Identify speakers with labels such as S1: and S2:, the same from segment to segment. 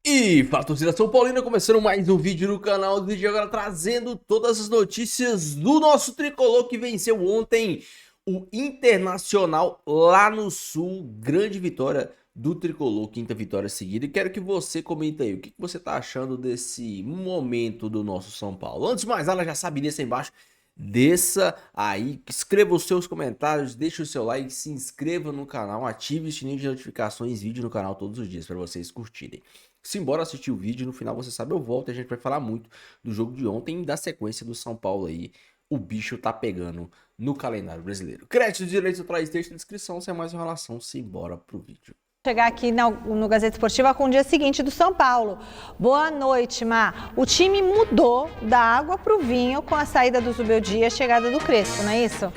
S1: E fala, torcida São Paulina, começando mais um vídeo no canal. O vídeo agora trazendo todas as notícias do nosso tricolor que venceu ontem o Internacional lá no Sul. Grande vitória do tricolor, quinta vitória seguida. E quero que você comente aí o que você tá achando desse momento do nosso São Paulo. Antes de mais nada, já sabe, desça aí embaixo. Desça aí, escreva os seus comentários, deixe o seu like, se inscreva no canal, ative o sininho de notificações, vídeo no canal todos os dias para vocês curtirem. Simbora assistir o vídeo, no final você sabe eu volto e a gente vai falar muito do jogo de ontem e da sequência do São Paulo aí. O bicho tá pegando no calendário brasileiro. Créditos e direitos autorais, texto na descrição, sem mais enrolação, simbora pro vídeo.
S2: Chegar aqui no Gazeta Esportiva com o dia seguinte do São Paulo. Boa noite, Má. O time mudou da água para o vinho com a saída do Zubeldia e a chegada do Crespo, não é isso?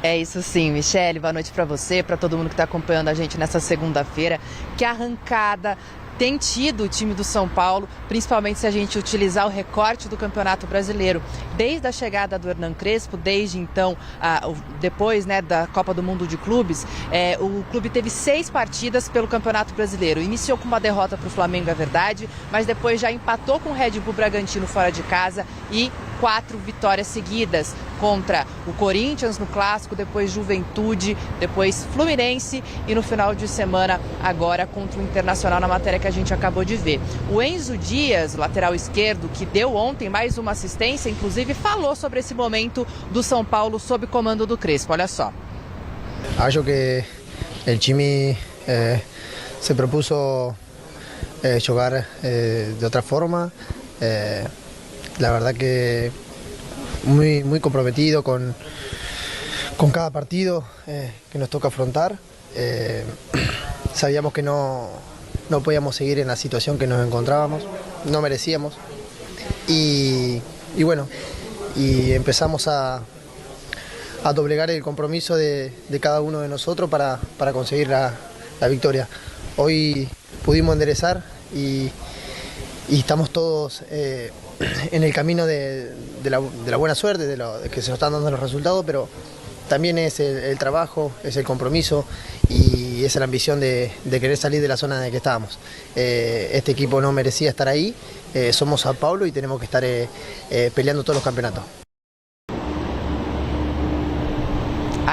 S3: É isso sim, Michele. Boa noite para você, para todo mundo que está acompanhando a gente nessa segunda-feira. Que arrancada tem tido o time do São Paulo, principalmente se a gente utilizar o recorte do Campeonato Brasileiro. Desde a chegada do Hernan Crespo, desde então, depois da Copa do Mundo de Clubes, o clube teve 6 partidas pelo Campeonato Brasileiro. Iniciou com uma derrota para o Flamengo, é verdade, mas depois já empatou com o Red Bull Bragantino fora de casa e 4 vitórias seguidas contra o Corinthians no Clássico, depois Juventude, depois Fluminense e no final de semana agora contra o Internacional, na matéria que a gente acabou de ver. O Enzo Dias, lateral esquerdo, que deu ontem mais uma assistência, inclusive falou sobre esse momento do São Paulo sob comando do Crespo. Olha só.
S4: Acho que o time se propuso jogar de outra forma. La verdad que muy comprometido con cada partido que nos toca afrontar. Sabíamos que no podíamos seguir en la situación que nos encontrábamos, no merecíamos. Y bueno, y empezamos a doblegar el compromiso de cada uno de nosotros para conseguir la victoria. Hoy pudimos enderezar y estamos todos en el camino de la buena suerte, de que se nos están dando los resultados, pero también es el trabajo, es el compromiso y es la ambición de querer salir de la zona en la que estábamos. Este equipo no merecía estar ahí, somos São Paulo y tenemos que estar peleando todos los campeonatos.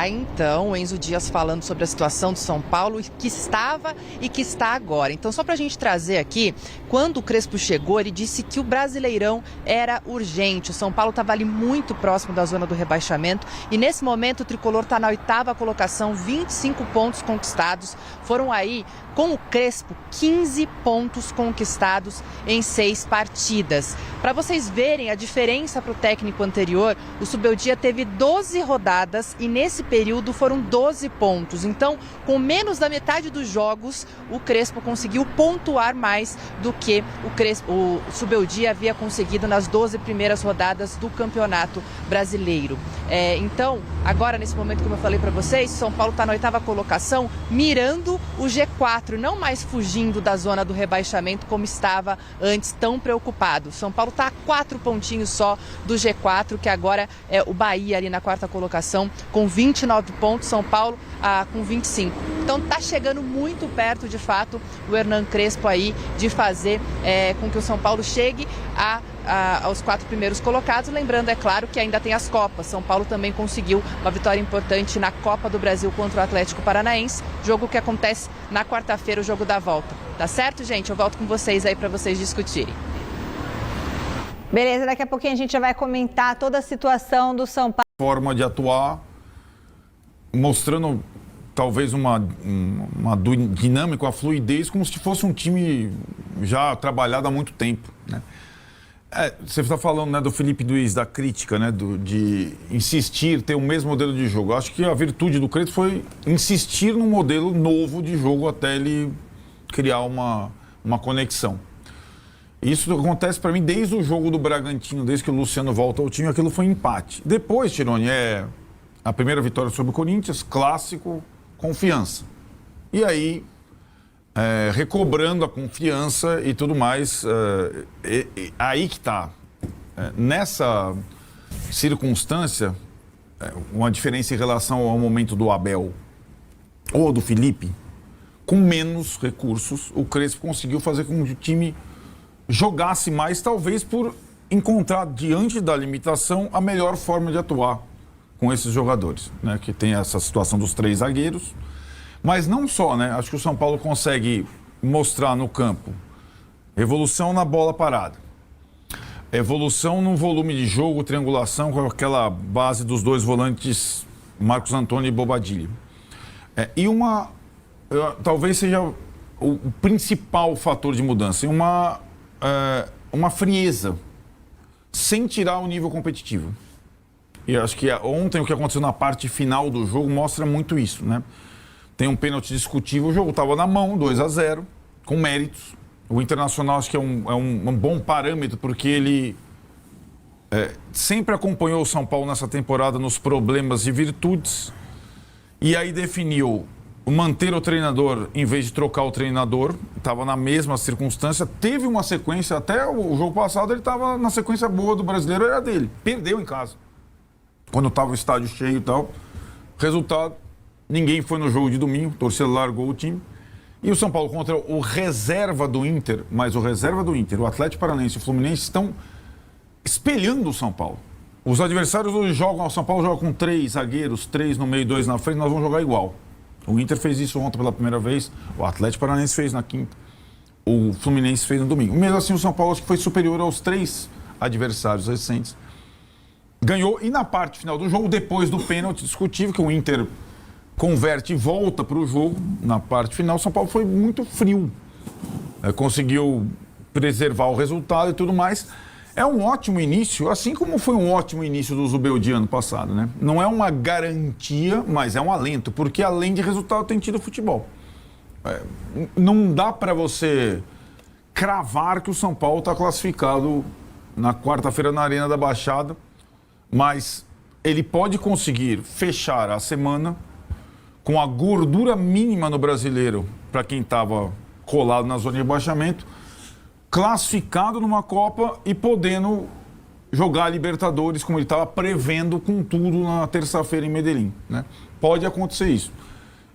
S3: Então, o Enzo Dias falando sobre a situação do São Paulo, que estava e que está agora. Então, só para a gente trazer aqui, quando o Crespo chegou, ele disse que o Brasileirão era urgente. O São Paulo estava ali muito próximo da zona do rebaixamento e nesse momento o Tricolor está na 8ª colocação, 25 pontos conquistados. Foram aí, com o Crespo, 15 pontos conquistados em 6 partidas. Para vocês verem a diferença para o técnico anterior, o Zubeldia teve 12 rodadas e nesse período foram 12 pontos. Então, com menos da metade dos jogos, o Crespo conseguiu pontuar mais do que o Zubeldia havia conseguido nas 12 primeiras rodadas do Campeonato Brasileiro. Então, agora nesse momento, como eu falei para vocês, São Paulo está na 8ª colocação, mirando o G4, não mais fugindo da zona do rebaixamento como estava antes, tão preocupado. São Paulo está a 4 pontinhos só do G4, que agora é o Bahia ali na 4ª colocação, com 29 pontos, São Paulo com 25. Então está chegando muito perto, de fato, o Hernan Crespo aí de fazer com que o São Paulo chegue aos 4 primeiros colocados. Lembrando, é claro, que ainda tem as Copas. São Paulo também conseguiu uma vitória importante na Copa do Brasil contra o Atlético Paranaense, jogo que acontece na quarta-feira, o jogo da volta. Tá certo, gente? Eu volto com vocês aí para vocês discutirem.
S2: Beleza, daqui a pouquinho a gente já vai comentar toda a situação do São Paulo.
S5: Forma de atuar, mostrando talvez uma dinâmica, uma fluidez, como se fosse um time já trabalhado há muito tempo, né? Você está falando, do Felipe Luiz, da crítica, de insistir, ter o mesmo modelo de jogo. Eu acho que a virtude do Crespo foi insistir num modelo novo de jogo até ele criar uma conexão. Isso acontece para mim desde o jogo do Bragantino, desde que o Luciano volta ao time, aquilo foi empate. Depois, Tironi, a primeira vitória sobre o Corinthians, clássico, confiança. E aí, recobrando a confiança e tudo mais, aí que está. Nessa circunstância, uma diferença em relação ao momento do Abel ou do Felipe, com menos recursos, o Crespo conseguiu fazer com que o time jogasse mais, talvez por encontrar diante da limitação a melhor forma de atuar com esses jogadores, né? Que tem essa situação dos 3 zagueiros, mas não só, né? Acho que o São Paulo consegue mostrar no campo evolução na bola parada, evolução no volume de jogo, triangulação com aquela base dos 2 volantes Marcos Antônio e Bobadilla. E talvez seja o principal fator de mudança, uma frieza, sem tirar o nível competitivo. E acho que ontem o que aconteceu na parte final do jogo mostra muito isso, né? Tem um pênalti discutível, o jogo estava na mão, 2-0, com méritos. O Internacional acho que é um bom parâmetro, porque ele sempre acompanhou o São Paulo nessa temporada nos problemas e virtudes, e aí definiu manter o treinador em vez de trocar o treinador, estava na mesma circunstância, teve uma sequência, até o jogo passado ele estava na sequência boa do Brasileiro, era dele, perdeu em casa, quando estava o estádio cheio e tal. Resultado, ninguém foi no jogo de domingo, o torcedor largou o time, e o São Paulo contra o reserva do Inter, mas o reserva do Inter, o Atlético Paranaense e o Fluminense estão espelhando o São Paulo. Os adversários hoje jogam, o São Paulo joga com 3 zagueiros, 3 no meio e 2 na frente, nós vamos jogar igual. O Inter fez isso ontem pela primeira vez, o Atlético Paranaense fez na quinta, o Fluminense fez no domingo. Mesmo assim, o São Paulo acho que foi superior aos 3 adversários recentes. Ganhou, e na parte final do jogo, depois do pênalti discutível, que o Inter converte e volta para o jogo, na parte final, o São Paulo foi muito frio. Conseguiu preservar o resultado e tudo mais. É um ótimo início, assim como foi um ótimo início do Zubeldia ano passado, né? Não é uma garantia, mas é um alento, porque além de resultado tem tido futebol. Não dá para você cravar que o São Paulo está classificado na quarta-feira na Arena da Baixada, mas ele pode conseguir fechar a semana com a gordura mínima no Brasileiro para quem estava colado na zona de rebaixamento, classificado numa Copa e podendo jogar a Libertadores como ele estava prevendo com tudo na terça-feira em Medellín, né? Pode acontecer isso.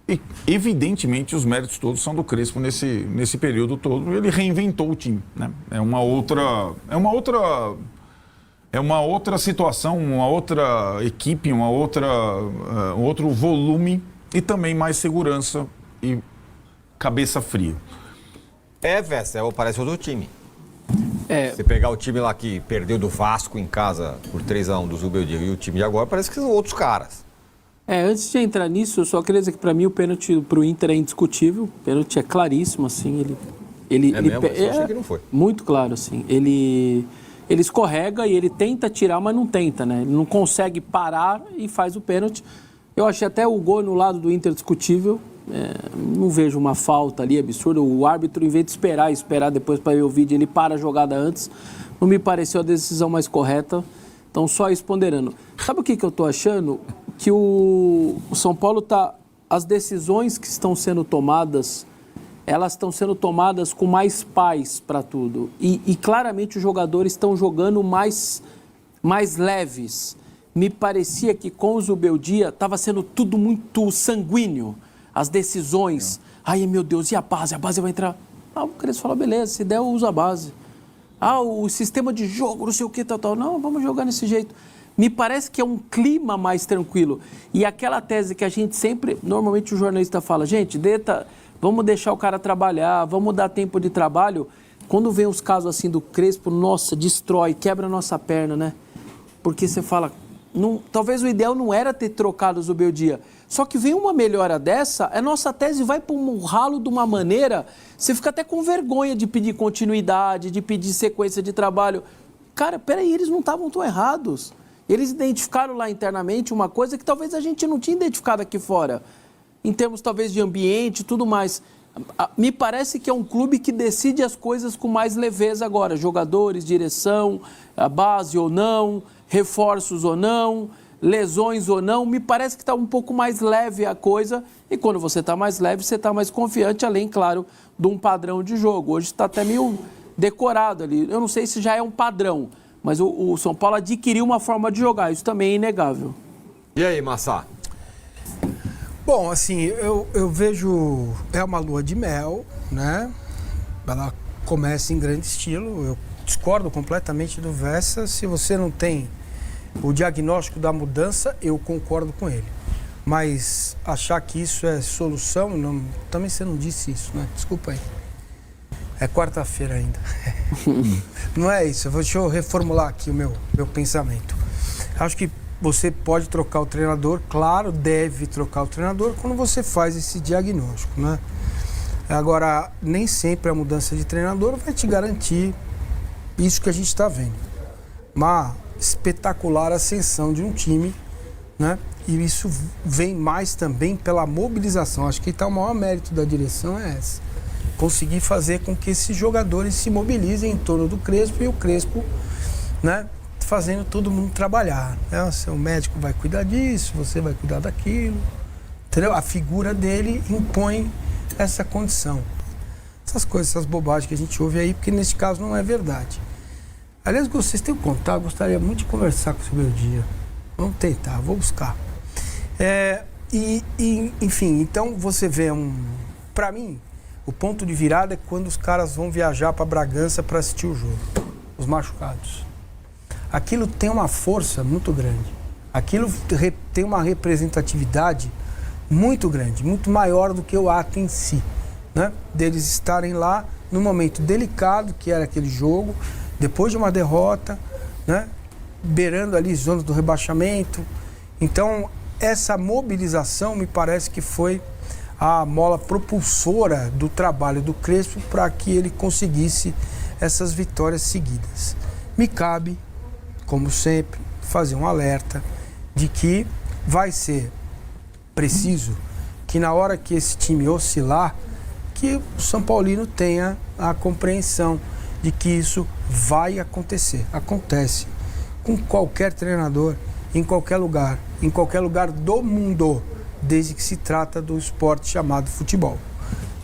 S5: E, evidentemente, os méritos todos são do Crespo nesse período todo. Ele reinventou o time, né? É uma outra situação, uma outra equipe, um outro volume e também mais segurança e cabeça fria.
S6: Parece outro time. Se pegar o time lá que perdeu do Vasco em casa por 3-1 do Zubeldia e o time de agora, parece que são outros caras.
S7: Antes de entrar nisso, eu só queria dizer que para mim o pênalti pro Inter é indiscutível. O pênalti é claríssimo, assim. Ele
S6: mesmo? Eu achei que não foi.
S7: Muito claro, assim. Ele escorrega e ele tenta tirar, mas não tenta, né? Ele não consegue parar e faz o pênalti. Eu achei até o gol no lado do Inter discutível. Não vejo uma falta ali absurda. O árbitro, em vez de esperar depois para ver o vídeo, ele para a jogada antes. Não me pareceu a decisão mais correta. Então, só isso ponderando. Sabe o que eu estou achando? Que o São Paulo está... As decisões que estão sendo tomadas, elas estão sendo tomadas com mais paz para tudo. E claramente os jogadores estão jogando mais leves. Me parecia que com o Zubeldia estava sendo tudo muito sanguíneo. As decisões. Ai, meu Deus, e a base? A base vai entrar. O Crespo falou, beleza, se der, usa a base. O sistema de jogo, não sei o que, tal. Não, vamos jogar desse jeito. Me parece que é um clima mais tranquilo. E aquela tese que a gente sempre, normalmente o jornalista fala, gente, vamos deixar o cara trabalhar, vamos dar tempo de trabalho. Quando vem os casos assim do Crespo, nossa, destrói, quebra a nossa perna, né? Porque você fala, talvez o ideal não era ter trocado o Zubeldia. Só que vem uma melhora dessa, a nossa tese vai para um ralo de uma maneira, você fica até com vergonha de pedir continuidade, de pedir sequência de trabalho. Cara, peraí, eles não estavam tão errados. Eles identificaram lá internamente uma coisa que talvez a gente não tinha identificado aqui fora. Em termos talvez de ambiente e tudo mais. Me parece que é um clube que decide as coisas com mais leveza agora. Jogadores, direção, a base ou não, reforços ou não, lesões ou não, me parece que está um pouco mais leve a coisa, e quando você está mais leve, você está mais confiante, além, claro, de um padrão de jogo. Hoje está até meio decorado ali, eu não sei se já é um padrão, mas o São Paulo adquiriu uma forma de jogar, isso também é inegável.
S6: E aí, Massá?
S8: Bom, assim, eu vejo... É uma lua de mel, né? Ela começa em grande estilo. Eu discordo completamente do Vessa. Se você não tem o diagnóstico da mudança, eu concordo com ele. Mas achar que isso é solução, não, também você não disse isso, né? Desculpa aí. É quarta-feira ainda. Não é isso. Deixa eu reformular aqui o meu pensamento. Acho que você pode trocar o treinador, claro, deve trocar o treinador quando você faz esse diagnóstico, né? Agora, nem sempre a mudança de treinador vai te garantir isso que a gente está vendo. Uma espetacular ascensão de um time, né? E isso vem mais também pela mobilização. Acho que está o maior mérito da direção é essa. Conseguir fazer com que esses jogadores se mobilizem em torno do Crespo e o Crespo, né, fazendo todo mundo trabalhar. Né? O seu médico vai cuidar disso, você vai cuidar daquilo. Entendeu? A figura dele impõe essa condição. Essas coisas, essas bobagens que a gente ouve aí, porque nesse caso não é verdade. Aliás, vocês têm que contar, eu gostaria muito de conversar com o seu dia. Vamos tentar, vou buscar. Enfim, então você vê para mim, o ponto de virada é quando os caras vão viajar para Bragança para assistir o jogo. Os machucados. Aquilo tem uma força muito grande. Aquilo tem uma representatividade muito grande, muito maior do que o ato em si, né? Deles estarem lá num momento delicado, que era aquele jogo, depois de uma derrota, né? Beirando ali zonas do rebaixamento. Então, essa mobilização me parece que foi a mola propulsora do trabalho do Crespo para que ele conseguisse essas vitórias seguidas. Me cabe, como sempre, fazer um alerta de que vai ser preciso que na hora que esse time oscilar, que o São Paulino tenha a compreensão de que isso vai acontecer. Acontece com qualquer treinador, em qualquer lugar do mundo, desde que se trata do esporte chamado futebol.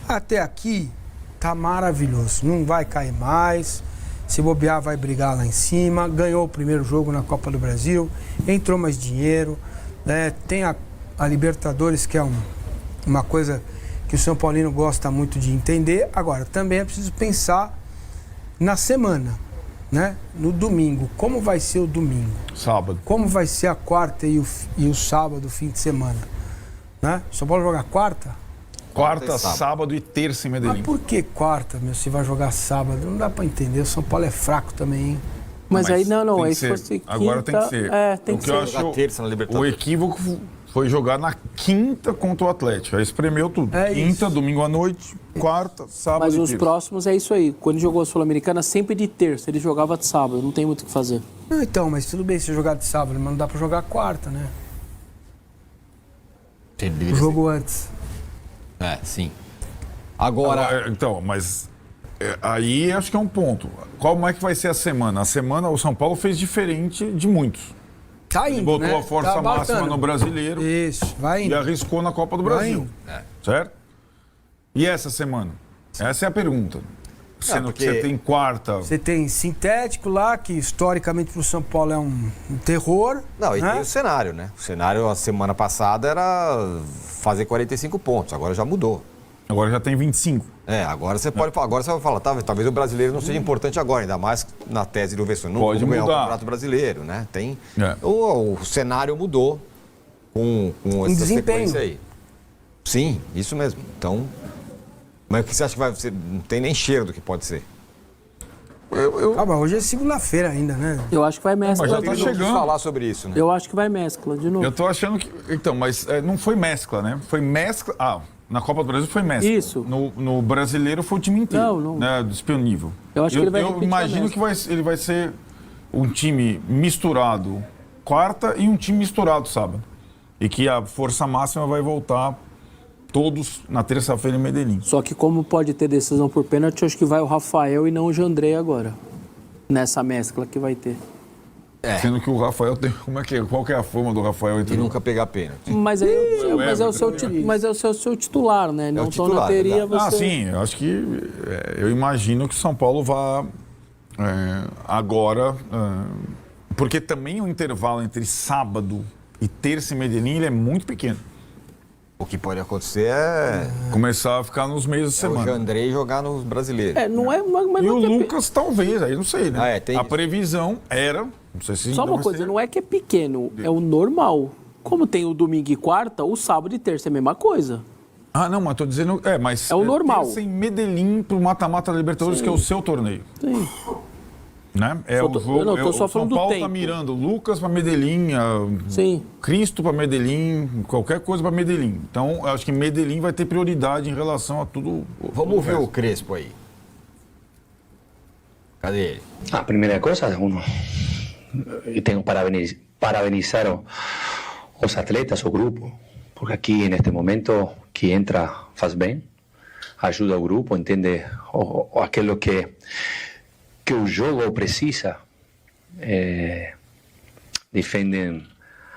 S8: Até aqui tá maravilhoso, não vai cair mais, se bobear vai brigar lá em cima, ganhou o primeiro jogo na Copa do Brasil, entrou mais dinheiro, né? Tem a Libertadores, que é uma coisa que o São Paulino gosta muito de entender. Agora, também é preciso pensar na semana, né? No domingo, como vai ser o domingo?
S5: Sábado.
S8: Como vai ser a quarta e o sábado, fim de semana? Né? São Paulo jogar quarta?
S5: Quarta, sábado e terça em Medellín.
S8: Mas por que quarta, meu? Se vai jogar sábado? Não dá pra entender. O São Paulo é fraco também, hein?
S7: Mas aí não, aí
S5: tem que
S7: se
S5: ser.
S7: fosse quinta...
S5: Agora tem que ser.
S7: Tem
S5: o
S7: que
S5: que eu
S7: ser.
S5: acho,
S6: terça na Libertadores.
S5: o equívoco foi jogar na quinta contra o Atlético. Aí espremeu tudo. Quinta,
S8: isso.
S5: domingo à noite, quarta, sábado
S7: Mas
S5: e
S7: os
S5: terça.
S7: próximos é isso aí. Quando jogou a Sul-Americana, sempre de terça. Ele jogava de sábado, não tem muito o que fazer.
S8: Não, então, mas tudo bem se jogar de sábado, mas não dá pra jogar quarta, né? O jogo antes.
S6: Sim. Agora...
S5: Então, mas aí acho que é um ponto. Como é que vai ser a semana? A semana, o São Paulo fez diferente de muitos.
S8: Tá
S5: Ele
S8: indo,
S5: botou
S8: né?
S5: a força
S8: Tá
S5: máxima
S8: bacana.
S5: no Brasileiro
S8: Isso, vai
S5: e
S8: indo.
S5: arriscou na Copa do
S8: Vai
S5: Brasil.
S8: indo.
S5: Certo? E essa semana? Essa é a pergunta. Sendo que
S6: porque-
S5: você tem quarta...
S8: Você tem sintético lá, que historicamente pro São Paulo é um terror.
S6: Não, e
S8: né?
S6: tem o cenário, né? O cenário, a semana passada, era fazer 45 pontos. Agora já mudou.
S5: Agora já tem 25.
S6: Agora você pode falar, agora você vai falar, talvez o brasileiro não seja importante agora, ainda mais na tese do Vessone. Não
S5: Pode
S6: vamos ganhar o
S5: mudar.
S6: Campeonato Brasileiro, né? Tem,
S5: É.
S6: o cenário mudou com essa
S8: desempenho.
S6: sequência aí. Sim, isso mesmo. Então, mas o que você acha que vai ser? Não tem nem cheiro do que pode ser.
S8: Calma, hoje é segunda-feira ainda, né?
S7: Eu acho que vai mescla.
S5: Mas já tá
S6: Não quis
S5: chegando.
S6: falar sobre isso, né?
S7: Eu acho que vai mescla, de novo.
S5: Eu tô achando que... Então, mas não foi mescla, né? Foi mescla... Na Copa do Brasil foi mescla.
S7: Isso.
S5: No Brasileiro foi o time inteiro.
S7: Não.
S5: Né, disponível.
S7: Eu acho que ele vai repetir a
S5: imagino
S7: mescla.
S5: que ele vai ser um time misturado quarta e um time misturado sábado. E que a força máxima vai voltar todos na terça-feira em Medellín.
S7: Só que como pode ter decisão por pênalti, eu acho que vai o Rafael e não o Jandrei agora. Nessa mescla que vai ter.
S5: Sendo que o Rafael tem... Qual que é a fama do Rafael?
S6: E nunca pegar pênalti.
S7: Mas, é o seu titular, né? Não tão na
S6: titular,
S7: teoria
S6: verdade.
S7: você...
S5: Sim, eu acho que... eu imagino que o São Paulo vá agora... porque também o intervalo entre sábado e terça em Medellín ele é muito pequeno.
S6: O que pode acontecer é
S5: Começar a ficar nos meios de
S6: o
S5: semana.
S6: Jandrei jogar nos brasileiros.
S7: Não é, mas
S5: E
S7: não
S5: o
S7: é
S5: Lucas, talvez, aí não sei, né?
S6: tem
S5: a
S6: isso.
S5: previsão era. Não sei se
S7: Só
S5: ainda
S7: uma
S5: vai
S7: coisa,
S5: ser.
S7: não é que é pequeno, é o normal. Como tem o domingo e quarta, o sábado e terça é a mesma coisa.
S5: Ah, não, mas tô dizendo. Mas
S7: É o normal.
S5: terça em Medellín pro mata-mata da Libertadores, que é o seu torneio.
S7: Sim.
S5: Né? É
S7: Só
S5: o
S7: tô-
S5: jogo.
S7: eu não, tô
S5: o
S7: só
S5: São
S7: falando do
S5: Paulo tá
S7: tempo.
S5: mirando Lucas para Medellín,
S7: Sim.
S5: Cristo para Medellín, qualquer coisa para Medellín. Então, eu acho que Medellín vai ter prioridade em relação a tudo.
S6: Vamos ver o Crespo aí. Cadê ele?
S9: A primeira coisa, eu tenho que parabenizar os atletas, o grupo, porque aqui neste momento que entra faz bem, ajuda o grupo, entende aquilo que o jogo precisa, defendem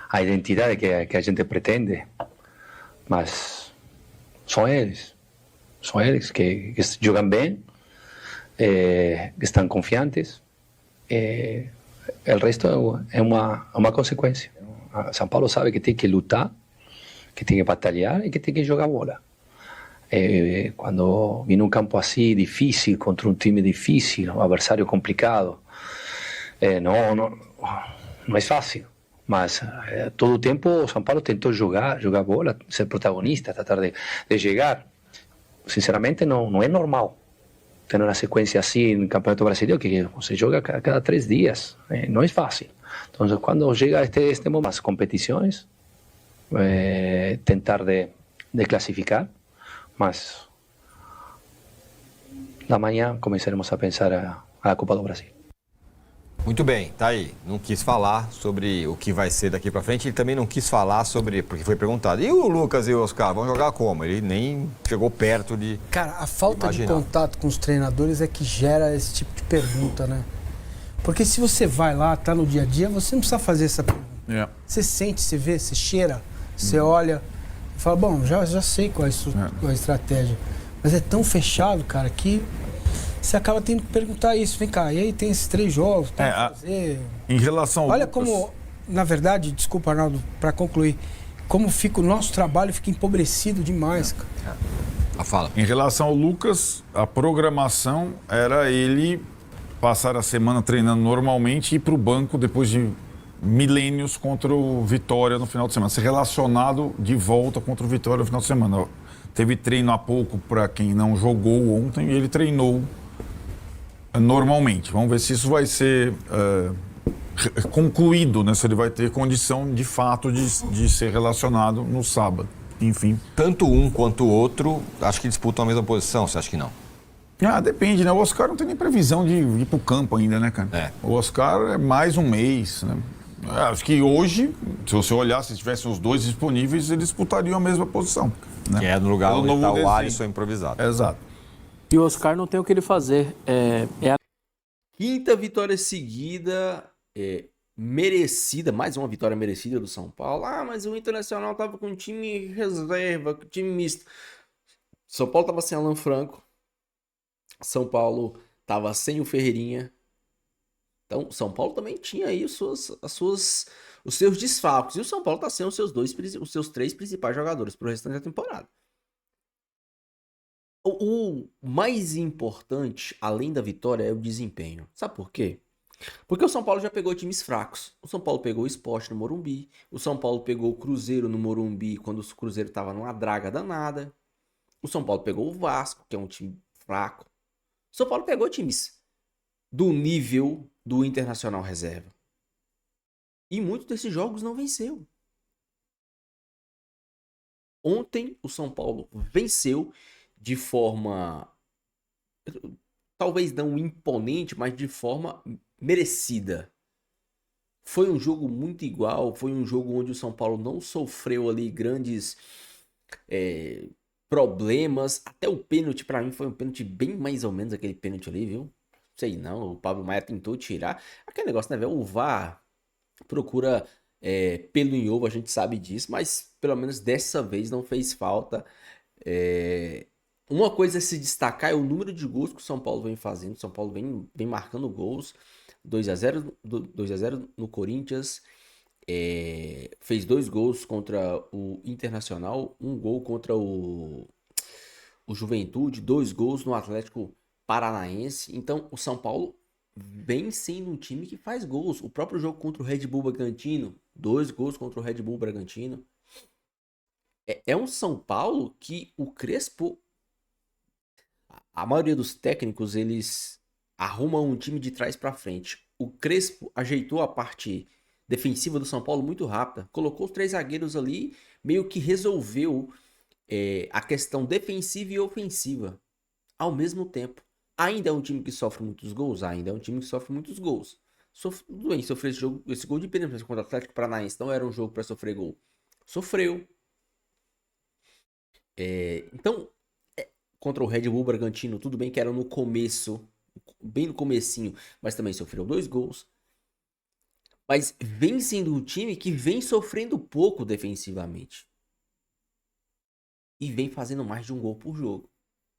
S9: a identidade que a gente pretende, mas são eles que jogam bem, estão confiantes. O resto é uma consequência. São Paulo sabe que tem que lutar, que tem que batalhar e que tem que jogar bola. Quando vem um campo assim difícil, contra um time difícil, um adversário complicado, não é fácil. Mas todo o tempo o São Paulo tentou jogar bola, ser protagonista, tratar de chegar. Sinceramente, não é normal ter uma sequência assim no Campeonato Brasileiro, que você joga a cada 3 dias. Não é fácil. Então, quando chega este momento, as competições, tentar de classificar, mas da manhã começaremos a pensar a Copa do Brasil.
S6: Muito bem, tá aí. Não quis falar sobre o que vai ser daqui pra frente. Ele também não quis falar sobre, porque foi perguntado, e o Lucas e o Oscar vão jogar como? Ele nem chegou perto de
S8: Cara, a falta
S6: imaginar.
S8: de contato com os treinadores é que gera esse tipo de pergunta, né? Porque se você vai lá, tá no dia a dia, você não precisa fazer essa pergunta. Você sente, você vê, você cheira, você olha, fala, bom, já sei qual é a estratégia. Mas é tão fechado, cara, que você acaba tendo que perguntar isso. Vem cá, e aí tem esses 3 jogos, tem que fazer...
S5: Em relação ao
S8: Olha
S5: Lucas,
S8: como, na verdade, desculpa, Arnaldo, para concluir, como fica o nosso trabalho fica empobrecido demais, cara.
S6: Fala.
S5: Em relação ao Lucas, a programação era ele passar a semana treinando normalmente e ir para o banco depois de milênios contra o Vitória no final de semana. Ser relacionado de volta contra o Vitória no final de semana. Teve treino há pouco para quem não jogou ontem e ele treinou normalmente. Vamos ver se isso vai ser concluído, né? Se ele vai ter condição de fato de ser relacionado no sábado. Enfim.
S6: Tanto um quanto o outro, acho que disputam a mesma posição, você acha que não?
S5: Depende, né? O Oscar não tem nem previsão de ir pro campo ainda, né, cara? O Oscar é mais um mês, né? Acho que hoje, se você olhar, se tivessem os dois disponíveis, eles disputariam a mesma posição. Né?
S6: Que é no lugar
S5: Pelo
S6: onde está
S5: novo
S6: o
S5: desenho.
S6: Alisson improvisado.
S5: Exato.
S7: E o Oscar não tem o que ele fazer.
S1: Quinta vitória seguida, merecida, mais uma vitória merecida do São Paulo. Mas o Internacional tava com time reserva, com time misto. São Paulo tava sem Alan Franco. São Paulo tava sem o Ferreirinha. Então, São Paulo também tinha aí os seus desfalques. E o São Paulo tá sem os seus 3 principais jogadores pro restante da temporada. O mais importante, além da vitória, é o desempenho. Sabe por quê? Porque o São Paulo já pegou times fracos. O São Paulo pegou o Sport no Morumbi. O São Paulo pegou o Cruzeiro no Morumbi quando o Cruzeiro tava numa draga danada. O São Paulo pegou o Vasco, que é um time fraco. O São Paulo pegou times do nível do Internacional Reserva. E muitos desses jogos não venceu. Ontem o São Paulo venceu de forma, talvez não imponente, mas de forma merecida. Foi um jogo muito igual, foi um jogo onde o São Paulo não sofreu ali grandes problemas. Até o pênalti, pra mim, foi um pênalti bem mais ou menos aquele pênalti ali, viu? Sei não, o Pablo Maia tentou tirar. Aquele negócio, né, velho? O VAR procura pelo em ovo, a gente sabe disso, mas pelo menos dessa vez não fez falta. Uma coisa a se destacar é o número de gols que o São Paulo vem fazendo. O São Paulo vem marcando gols. 2-0 no Corinthians, fez 2 gols contra o Internacional, 1 gol contra o Juventude, 2 gols no Atlético Paranaense. Então, o São Paulo vem sendo um time que faz gols. O próprio jogo contra o Red Bull Bragantino, 2 gols contra o Red Bull Bragantino. É um São Paulo que o Crespo, a maioria dos técnicos, eles arrumam um time de trás pra frente. O Crespo ajeitou a parte defensiva do São Paulo muito rápida. Colocou os 3 zagueiros ali, meio que resolveu a questão defensiva e ofensiva ao mesmo tempo. Ainda é um time que sofre muitos gols? Ainda é um time que sofre muitos gols. Tudo bem, sofreu esse gol de pênalti contra o Atlético Paranaense. Não era um jogo para sofrer gol. Sofreu. Então, contra o Red Bull Bragantino, tudo bem que era no começo, bem no comecinho, mas também sofreu 2 gols. Mas vem sendo um time que vem sofrendo pouco defensivamente. E vem fazendo mais de um gol por jogo.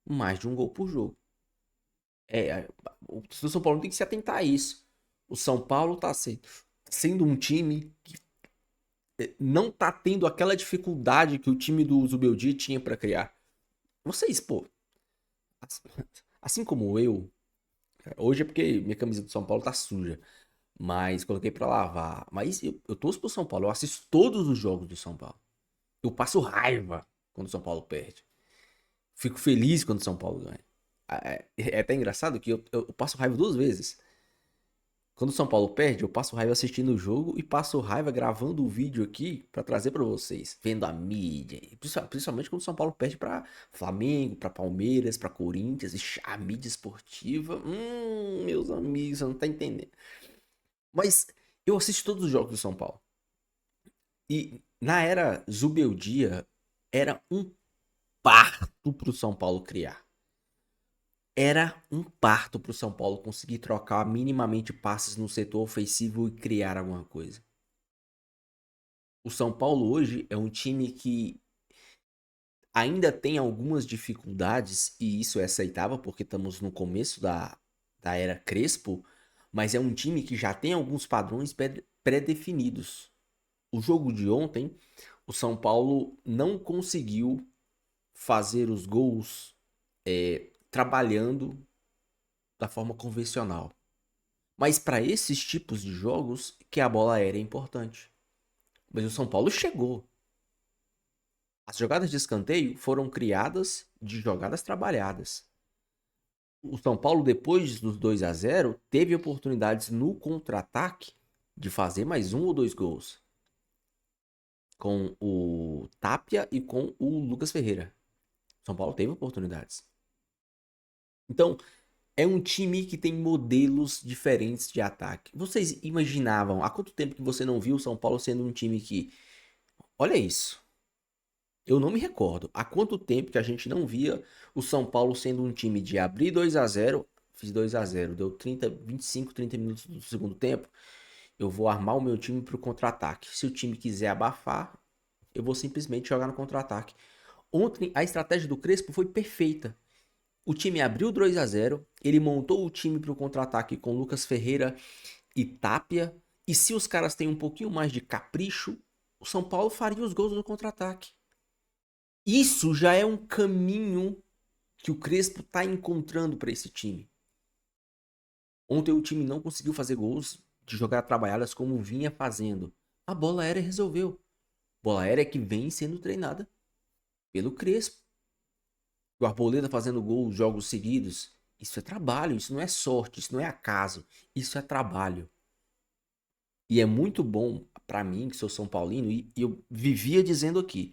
S1: Mais de um gol por jogo. O São Paulo tem que se atentar a isso. O São Paulo tá sendo um time que não tá tendo aquela dificuldade que o time do Zubeldia tinha pra criar. Vocês, pô, assim como eu, hoje é porque minha camisa do São Paulo tá suja, mas coloquei pra lavar. Mas eu torço pro São Paulo, eu assisto todos os jogos do São Paulo. Eu passo raiva quando o São Paulo perde. Fico feliz quando o São Paulo ganha. É até engraçado que eu passo raiva 2 vezes. Quando o São Paulo perde, eu passo raiva assistindo o jogo e passo raiva gravando o vídeo aqui pra trazer pra vocês, vendo a mídia, principalmente quando o São Paulo perde pra Flamengo, pra Palmeiras, pra Corinthians, e a mídia esportiva, meus amigos, você não tá entendendo. Mas eu assisto todos os jogos do São Paulo. E na era Zubeldia, era um parto pro São Paulo criar. Era um parto pro São Paulo conseguir trocar minimamente passes no setor ofensivo e criar alguma coisa. O São Paulo hoje é um time que ainda tem algumas dificuldades, e isso é aceitável porque estamos no começo da era Crespo, mas é um time que já tem alguns padrões pré-definidos. O jogo de ontem, o São Paulo não conseguiu fazer os gols trabalhando da forma convencional. Mas para esses tipos de jogos que a bola aérea é importante. Mas o São Paulo chegou. As jogadas de escanteio foram criadas de jogadas trabalhadas. O São Paulo, depois dos 2-0, teve oportunidades no contra-ataque de fazer mais 1 ou 2 gols. Com o Tapia e com o Lucas Ferreira. O São Paulo teve oportunidades. Então, é um time que tem modelos diferentes de ataque. Vocês imaginavam, há quanto tempo que você não viu o São Paulo sendo um time que... Olha isso. Eu não me recordo. Há quanto tempo que a gente não via o São Paulo sendo um time de abrir 2-0, fiz 2-0, deu 25, 30 minutos do segundo tempo, eu vou armar o meu time para o contra-ataque. Se o time quiser abafar, eu vou simplesmente jogar no contra-ataque. Ontem, a estratégia do Crespo foi perfeita. O time abriu 2-0, ele montou o time para o contra-ataque com Lucas Ferreira e Tapia, e se os caras têm um pouquinho mais de capricho, o São Paulo faria os gols no contra-ataque. Isso já é um caminho que o Crespo está encontrando para esse time. Ontem o time não conseguiu fazer gols de jogar trabalhadas como vinha fazendo. A bola aérea resolveu. Bola aérea que vem sendo treinada pelo Crespo. O Arboleda fazendo gols, jogos seguidos. Isso é trabalho, isso não é sorte, isso não é acaso. Isso é trabalho. E é muito bom para mim, que sou São Paulino, e eu vivia dizendo aqui.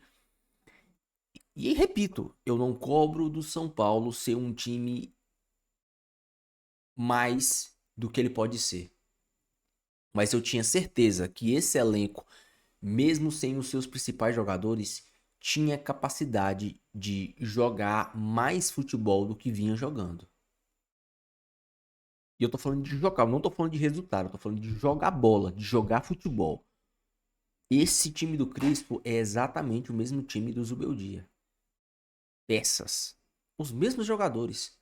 S1: E repito, eu não cobro do São Paulo ser um time mais do que ele pode ser. Mas eu tinha certeza que esse elenco, mesmo sem os seus principais jogadores, tinha capacidade de jogar mais futebol do que vinha jogando. E eu tô falando de jogar, eu não tô falando de resultado, eu tô falando de jogar bola, de jogar futebol. Esse time do Crespo é exatamente o mesmo time do Zubeldia. Peças. Os mesmos jogadores.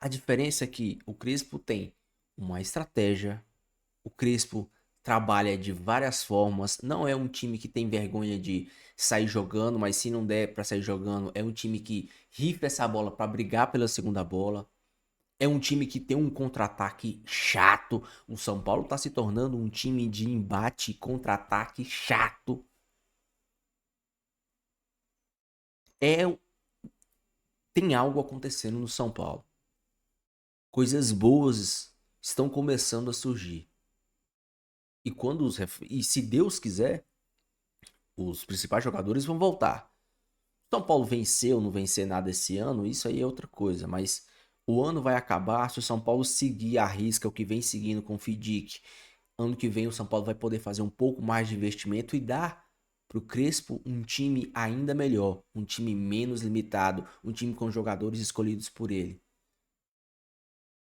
S1: A diferença é que o Crespo tem uma estratégia, o Crespo trabalha de várias formas, não é um time que tem vergonha de sair jogando, mas se não der pra sair jogando, é um time que rifla essa bola pra brigar pela segunda bola. É um time que tem um contra-ataque chato. O São Paulo tá se tornando um time de embate e contra-ataque chato. Tem algo acontecendo no São Paulo. Coisas boas estão começando a surgir. E se Deus quiser, os principais jogadores vão voltar. São Paulo vencer ou não vencer nada esse ano, isso aí é outra coisa, mas o ano vai acabar se o São Paulo seguir a risca o que vem seguindo com o Fidic. Ano que vem o São Paulo vai poder fazer um pouco mais de investimento e dar pro Crespo um time ainda melhor, um time menos limitado, um time com jogadores escolhidos por ele.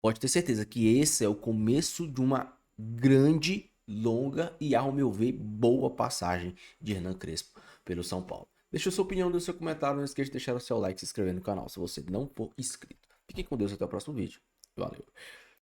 S1: Pode ter certeza que esse é o começo de uma grande, longa e, ao meu ver, boa passagem de Hernan Crespo pelo São Paulo. Deixa a sua opinião, deixa o seu comentário, não esqueça de deixar o seu like e se inscrever no canal se você não for inscrito. Fiquem com Deus, até o próximo vídeo. Valeu!